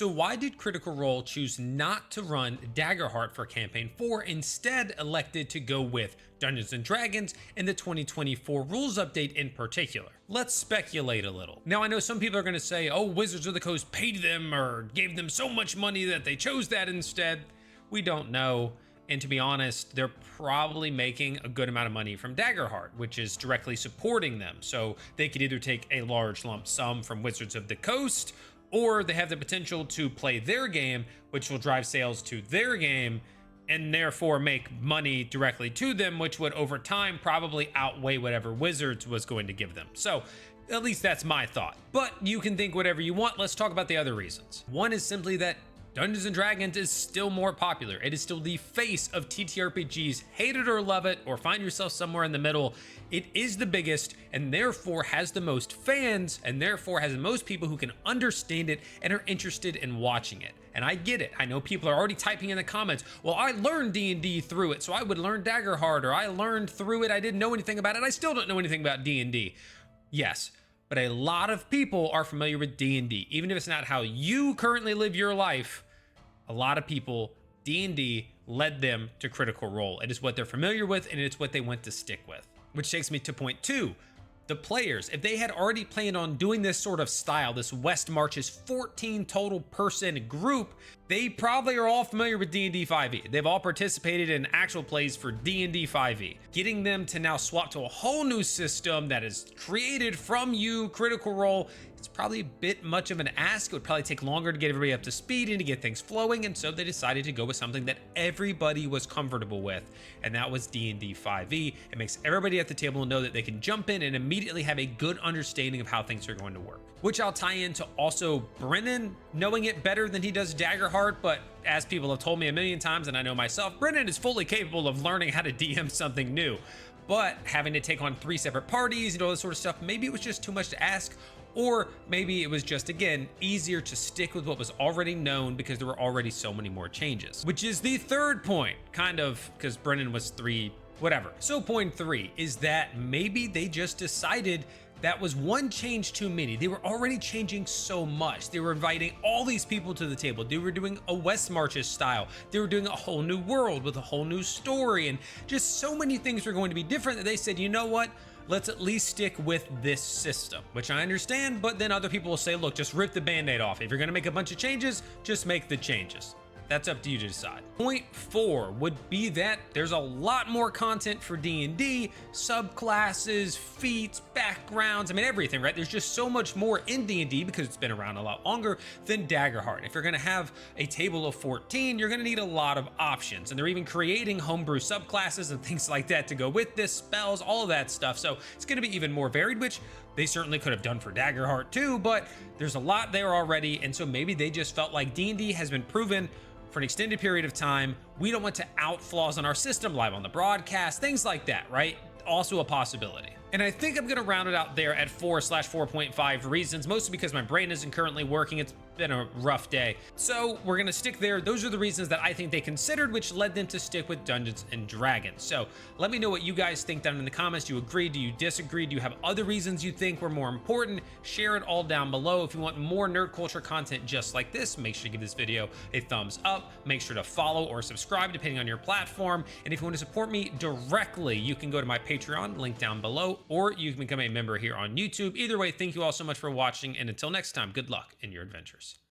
So why did Critical Role choose not to run Daggerheart for Campaign 4, instead elected to go with Dungeons & Dragons and the 2024 rules update in particular? Let's speculate a little. Now, I know some people are going to say, oh, Wizards of the Coast paid them or gave them so much money that they chose that instead. We don't know. And to be honest, they're probably making a good amount of money from Daggerheart, which is directly supporting them. So they could either take a large lump sum from Wizards of the Coast, or they have the potential to play their game, which will drive sales to their game and therefore make money directly to them, which would over time probably outweigh whatever Wizards was going to give them. So at least that's my thought. But you can think whatever you want. Let's talk about the other reasons. One is simply that Dungeons & Dragons is still more popular. It is still the face of TTRPGs. Hate it or love it, or find yourself somewhere in the middle. It is the biggest and therefore has the most fans, and therefore has the most people who can understand it and are interested in watching it. And I get it. I know people are already typing in the comments, well, I learned D&D through it, so I would learn Daggerheart, or I learned through it, I didn't know anything about it, I still don't know anything about D&D. Yes. But a lot of people are familiar with D&D. Even if it's not how you currently live your life, a lot of people, D&D led them to Critical Role. It is what they're familiar with, and it's what they want to stick with. Which takes me to point 2. The players, if they had already planned on doing this sort of style, this West Marches 14 total person group, they probably are all familiar with D&D 5e. They've all participated in actual plays for D&D 5e. Getting them to now swap to a whole new system that is created from you, Critical Role, it's probably a bit much of an ask. It would probably take longer to get everybody up to speed and to get things flowing, and so they decided to go with something that everybody was comfortable with, and that was D&D 5e. It makes everybody at the table know that they can jump in and immediately have a good understanding of how things are going to work. Which I'll tie into also Brennan knowing it better than he does Daggerheart, but as people have told me a million times, and I know myself, Brennan is fully capable of learning how to DM something new. But having to take on 3 separate parties and all this sort of stuff, maybe it was just too much to ask, or maybe it was just, again, easier to stick with what was already known because there were already so many more changes. Which is the third point, kind of, because Brennan was 3, whatever. So point 3 is that maybe they just decided that was one change too many. They were already changing so much. They were inviting all these people to the table. They were doing a West Marches style. They were doing a whole new world with a whole new story, and just so many things were going to be different that they said, you know what? Let's at least stick with this system, which I understand, but then other people will say, look, just rip the Band-Aid off. If you're gonna make a bunch of changes, just make the changes. That's up to you to decide. Point 4 would be that there's a lot more content for D&D, subclasses, feats, backgrounds, I mean everything, right? There's just so much more in D&D because it's been around a lot longer than Daggerheart. If you're gonna have a table of 14, you're gonna need a lot of options, and they're even creating homebrew subclasses and things like that to go with this, spells, all of that stuff. So it's gonna be even more varied, which they certainly could have done for Daggerheart too, but there's a lot there already, and so maybe they just felt like D&D has been proven for an extended period of time. We don't want to out flaws on our system live on the broadcast, things like that, right? Also a possibility. And I think I'm gonna round it out there at 4/4.5 reasons, mostly because my brain isn't currently working. It's been a rough day. So we're gonna stick there. Those are the reasons that I think they considered, which led them to stick with Dungeons and Dragons. So let me know what you guys think down in the comments. Do you agree? Do you disagree? Do you have other reasons you think were more important? Share it all down below. If you want more nerd culture content just like this, make sure to give this video a thumbs up. Make sure to follow or subscribe depending on your platform. And if you want to support me directly, you can go to my Patreon, link down below, or you can become a member here on YouTube. Either way, thank you all so much for watching, and until next time, good luck in your adventures.